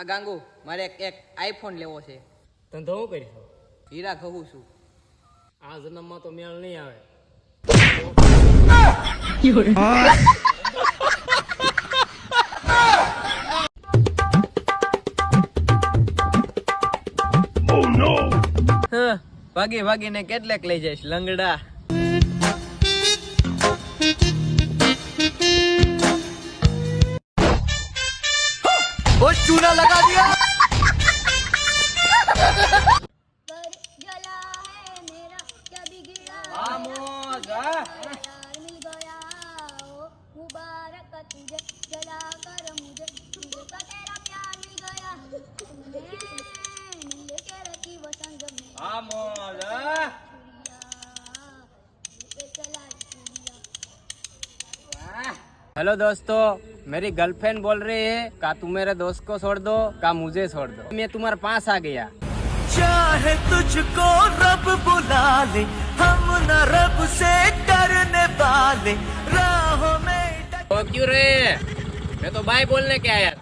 આ ગાંગુ મારે એક આઈફોન લેવો છે. ધંધો હું કરીશ? હીરા કહું છું. આ જન્મમાં તો મેળ નહીં આવે. ભાગી ભાગીને કેટલેક લઈ જઈશ લંગડા. वो चूना लगा दिया. हेलो दोस्तों, मेरी गर्लफ्रेंड बोल रही है का तुम मेरे दोस्त को छोड़ दो का मुझे छोड़ दो. मैं तुम्हारे पास आ गया. चाहे तुझको रब बुला ले, हम न रब से डरने वाले, राहों में तो क्यों रे? मैं तो बाय बोलने के आया.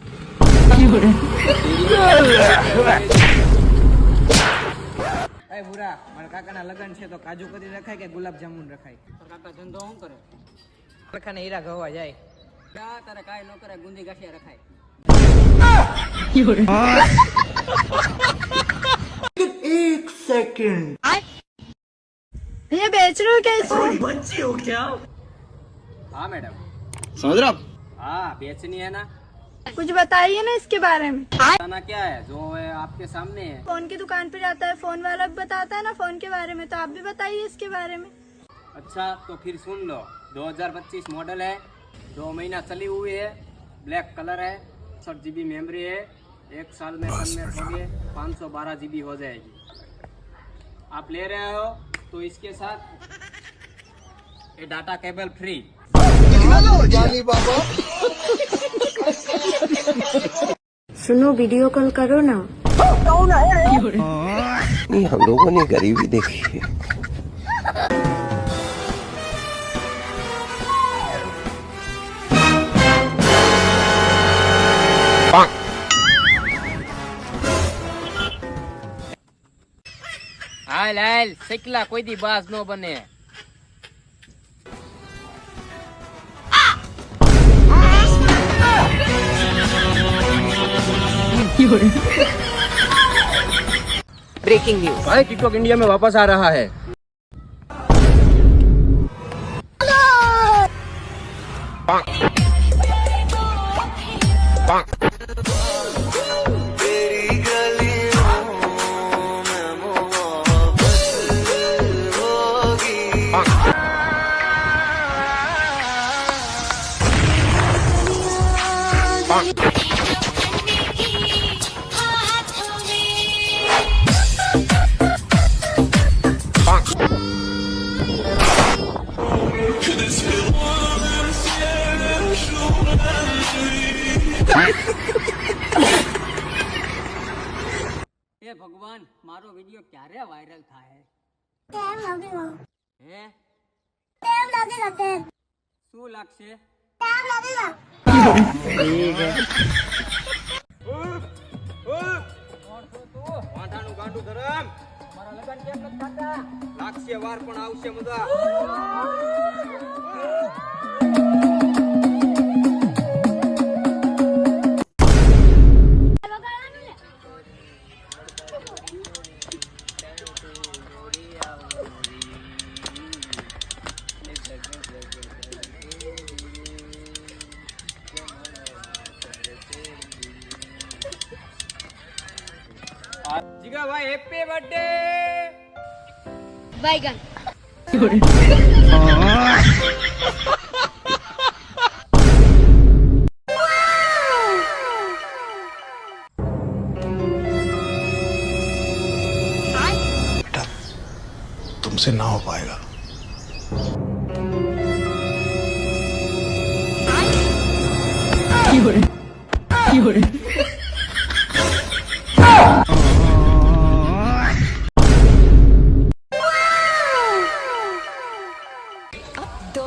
એ ભૂરા, મારા કાકાના લગન છે તો કાજુ કતરી રખાય કે ગુલાબ જામુન રખાય? કાકા ધંધો શું કરે? કાકાને હીરા ગવા જાય. તારે કાંઈ ન કરે, ગુંદી ગાંઠિયા રખાય. एक सेकंड ये बेच रहे हो क्या इसको? बच्चे हो क्या? हाँ मैडम, સમજ રહ. हाँ बेचनी है ना. कुछ बताइए ना इसके बारे में. बताना क्या है, जो है आपके सामने है. फोन की दुकान पे जाता है, फोन वाला भी बताता है ना फोन के बारे में, तो आप भी बताइए इसके बारे में. अच्छा तो फिर सुन लो, 2025 मॉडल है, 2 महीना चली हुई है, ब्लैक कलर है, 60 GB मेमोरी है, 1 साल में कन्वर्ट होगी 512 GB हो जाएगी. आप ले रहे हो तो इसके साथ ये डाटा केबल फ्री. सुनो वीडियो कॉल करो ना. नहीं, हम लोगों ने गरीबी देखी है. હાલ હાલ શીખલા, કોઈ દી બાસ નો બને. Breaking news. भाई टिकटॉक इंडिया में वापस आ रहा है. हे भगवान, मारो वीडियो क्यारे वायरल था है. टाइम लगेगा. हे टाइम लगेगा. टाइम शू लागशे? लगेगा. ठीक है. વાંઢાનું ગાંડું ધરમ, મારા લગન કેમ નથી થતા? લાગશે વાર પણ આવશે મજા. જીગા ભાઈ હેપી બર્થડે. बैगन. बेटा, तुमसे ना हो पाएगा.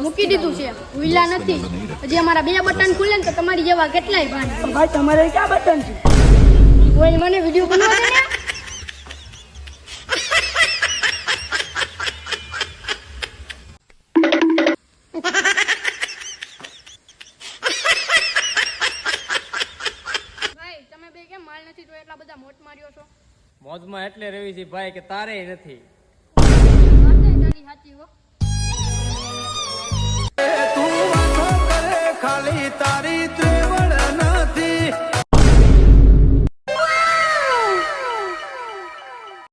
મૂકી દીધું છે, ભૂલ્યા નથી. હજી અમારા 2 બટન ખુલે ને તો તમારી જેવા કેટલાય ભાન. ભાઈ તમારે ક્યાં બટન છે? ઓય મને વિડિયો બનાવવા દે ને. ભાઈ તમે બે કેમ માલ નથી તો એટલા બધા મોટ માર્યો છો? મોજમાં એટલે રવી છે ભાઈ કે તારે નથી. વાત તારી સાચી હો.